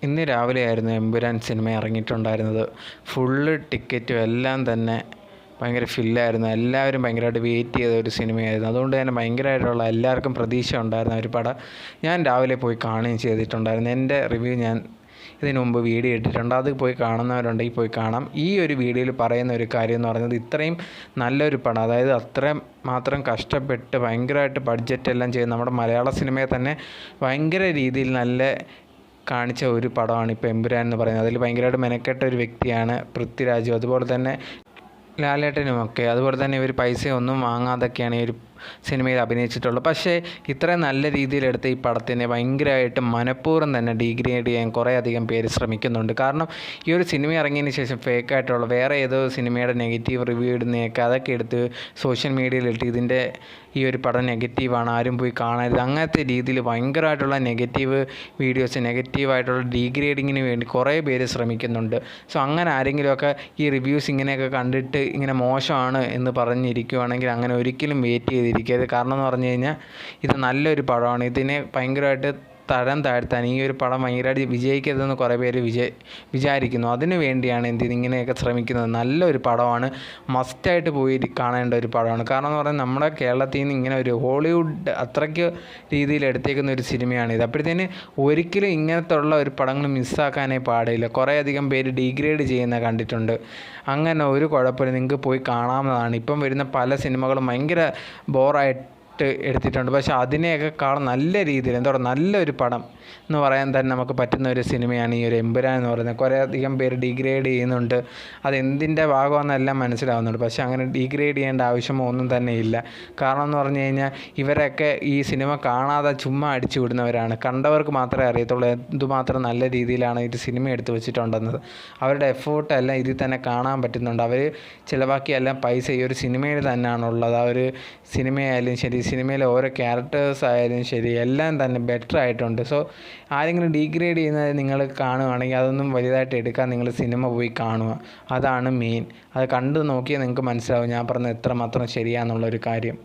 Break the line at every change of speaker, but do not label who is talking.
ഇന്ന് രാവിലെയായിരുന്നു Empuraan cinema ഇറങ്ങിയിട്ടുണ്ടായിരുന്നത്. Full ടിക്കറ്റും എല്ലാം തന്നെ ഭയങ്കര ഫില്ലായിരുന്നു. എല്ലാവരും ഭയങ്കരമായിട്ട് വെയിറ്റ് ചെയ്ത ഒരു സിനിമയായിരുന്നു. അതുകൊണ്ട് തന്നെ ഭയങ്കരമായിട്ടുള്ള എല്ലാവർക്കും പ്രതീക്ഷ ഉണ്ടായിരുന്ന ഒരു പടം ഞാൻ രാവിലെ പോയി കാണുകയും ചെയ്തിട്ടുണ്ടായിരുന്നു. എൻ്റെ റിവ്യൂ ഞാൻ ഇതിനു മുമ്പ് വീഡിയോ ഇട്ടിട്ടുണ്ട്. അത് പോയി കാണുന്നവരുണ്ടെങ്കിൽ പോയി കാണാം. ഈ ഒരു വീഡിയോയിൽ പറയുന്ന ഒരു കാര്യം എന്ന് പറയുന്നത്, ഇത്രയും നല്ലൊരു പടം, അതായത് അത്രയും മാത്രം കഷ്ടപ്പെട്ട് ഭയങ്കരമായിട്ട് ബഡ്ജറ്റ് എല്ലാം ചെയ്ത് നമ്മുടെ മലയാള സിനിമയെ തന്നെ ഭയങ്കര രീതിയിൽ നല്ല കാണിച്ച ഒരു പടമാണ് ഇപ്പോൾ എമ്പുരാൻ എന്ന് പറയുന്നത്. അതിൽ ഭയങ്കരമായിട്ട് മെനക്കെട്ട ഒരു വ്യക്തിയാണ് പൃഥ്വിരാജും, അതുപോലെ തന്നെ ലാലേട്ടനുമൊക്കെ. അതുപോലെ തന്നെ ഇവർ പൈസയൊന്നും വാങ്ങാതൊക്കെയാണ് ഈ ഒരു സിനിമയിൽ അഭിനയിച്ചിട്ടുള്ളത്. പക്ഷേ ഇത്രയും നല്ല രീതിയിലെടുത്ത ഈ പടത്തിനെ ഭയങ്കരമായിട്ട് മനഃപൂർവ്വം തന്നെ ഡീഗ്രേഡ് ചെയ്യാൻ കുറേയധികം പേര് ശ്രമിക്കുന്നുണ്ട്. കാരണം ഈ ഒരു സിനിമ ഇറങ്ങിയതിന് ശേഷം ഫേക്കായിട്ടുള്ള വേറെ ഏതോ സിനിമയുടെ നെഗറ്റീവ് റിവ്യൂ ഇടുന്നതൊക്കെ അതൊക്കെ എടുത്ത് സോഷ്യൽ മീഡിയയിലിട്ട് ഇതിൻ്റെ ഈ ഒരു പടം നെഗറ്റീവാണ്, ആരും പോയി കാണരുത്, അങ്ങനത്തെ രീതിയിൽ ഭയങ്കരമായിട്ടുള്ള നെഗറ്റീവ് വീഡിയോസ്, നെഗറ്റീവായിട്ടുള്ള ഡീഗ്രേഡിങ്ങിന് വേണ്ടി കുറേ പേര് ശ്രമിക്കുന്നുണ്ട്. സോ അങ്ങനെ ആരെങ്കിലുമൊക്കെ ഈ റിവ്യൂസ് ഇങ്ങനെയൊക്കെ കണ്ടിട്ട് ഇങ്ങനെ മോശമാണ് എന്ന് പറഞ്ഞിരിക്കുകയാണെങ്കിൽ അങ്ങനെ ഒരിക്കലും വെയിറ്റ് ചെയ്തിരിക്കരുത്. കാരണം എന്ന് പറഞ്ഞു കഴിഞ്ഞാൽ ഇത് നല്ലൊരു പടമാണ്. ഇതിനെ ഭയങ്കരമായിട്ട് തരം താഴ്ത്താൻ ഈ ഒരു പടം ഭയങ്കരമായിട്ട് വിജയിക്കരുതെന്ന് കുറേ പേര് വിചാരിക്കുന്നു. അതിനു വേണ്ടിയാണ് ഇങ്ങനെയൊക്കെ ശ്രമിക്കുന്നത്. നല്ലൊരു പടമാണ്, മസ്റ്റായിട്ട് പോയി കാണേണ്ട ഒരു പടമാണ്. കാരണം എന്ന് പറഞ്ഞാൽ നമ്മുടെ കേരളത്തിൽ നിന്ന് ഇങ്ങനെ ഒരു ഹോളിവുഡ് അത്രയ്ക്ക് രീതിയിൽ എടുത്തേക്കുന്ന ഒരു സിനിമയാണിത്. അപ്പോഴത്തേന് ഒരിക്കലും ഇങ്ങനത്തെ ഉള്ള ഒരു പടങ്ങൾ മിസ്സാക്കാനേ പാടില്ല. കുറേയധികം പേര് ഡീഗ്രേഡ് ചെയ്യുന്ന കണ്ടിട്ടുണ്ട്. അങ്ങനെ ഒരു കുഴപ്പമില്ല, നിങ്ങൾക്ക് പോയി കാണാവുന്നതാണ്. ഇപ്പം വരുന്ന പല സിനിമകളും ഭയങ്കര ബോറായിട്ട് എടുത്തിട്ടുണ്ട്. പക്ഷേ അതിനെയൊക്കെക്കാളും നല്ല രീതിയിൽ നല്ലൊരു പടം എന്ന് പറയാൻ തന്നെ നമുക്ക് പറ്റുന്ന ഒരു സിനിമയാണ് ഈ ഒരു എമ്പുരാൻ എന്ന് പറയുന്നത്. കുറേയധികം പേര് ഡീഗ്രേഡ് ചെയ്യുന്നുണ്ട്. അതെന്തിൻ്റെ ഭാഗമാണെന്നെല്ലാം മനസ്സിലാവുന്നുണ്ട്. പക്ഷേ അങ്ങനെ ഡീഗ്രേഡ് ചെയ്യേണ്ട ആവശ്യമോ ഒന്നും തന്നെ ഇല്ല. കാരണം എന്ന് പറഞ്ഞു കഴിഞ്ഞാൽ ഇവരൊക്കെ ഈ സിനിമ കാണാതെ ചുമ്മാ അടിച്ചു വിടുന്നവരാണ്. കണ്ടവർക്ക് മാത്രമേ അറിയത്തുള്ളൂ എന്തുമാത്രം നല്ല രീതിയിലാണ് ഇത് സിനിമ എടുത്തു വെച്ചിട്ടുണ്ടെന്നത്. അവരുടെ എഫേർട്ടെല്ലാം ഇതിൽ തന്നെ കാണാൻ പറ്റുന്നുണ്ട്. അവർ ചിലവാക്കിയെല്ലാം പൈസ ഈ ഒരു സിനിമയിൽ തന്നെയാണുള്ളത്. ആ ഒരു സിനിമയായാലും ശരി, സിനിമയിലെ ഓരോ ക്യാരക്ടേഴ്സ് ആയാലും ശരി, എല്ലാം തന്നെ ബെറ്റർ ആയിട്ടുണ്ട്. സോ ആരെങ്കിലും ഡീഗ്രേഡ് ചെയ്യുന്നത് നിങ്ങൾ കാണുകയാണെങ്കിൽ അതൊന്നും വലുതായിട്ട് എടുക്കാൻ നിങ്ങൾ സിനിമ പോയി കാണുക. അതാണ് മെയിൻ. അത് കണ്ടു നോക്കിയാൽ നിങ്ങൾക്ക് മനസ്സിലാവും ഞാൻ പറഞ്ഞത് എത്രമാത്രം ശരിയാണെന്നുള്ളൊരു കാര്യം.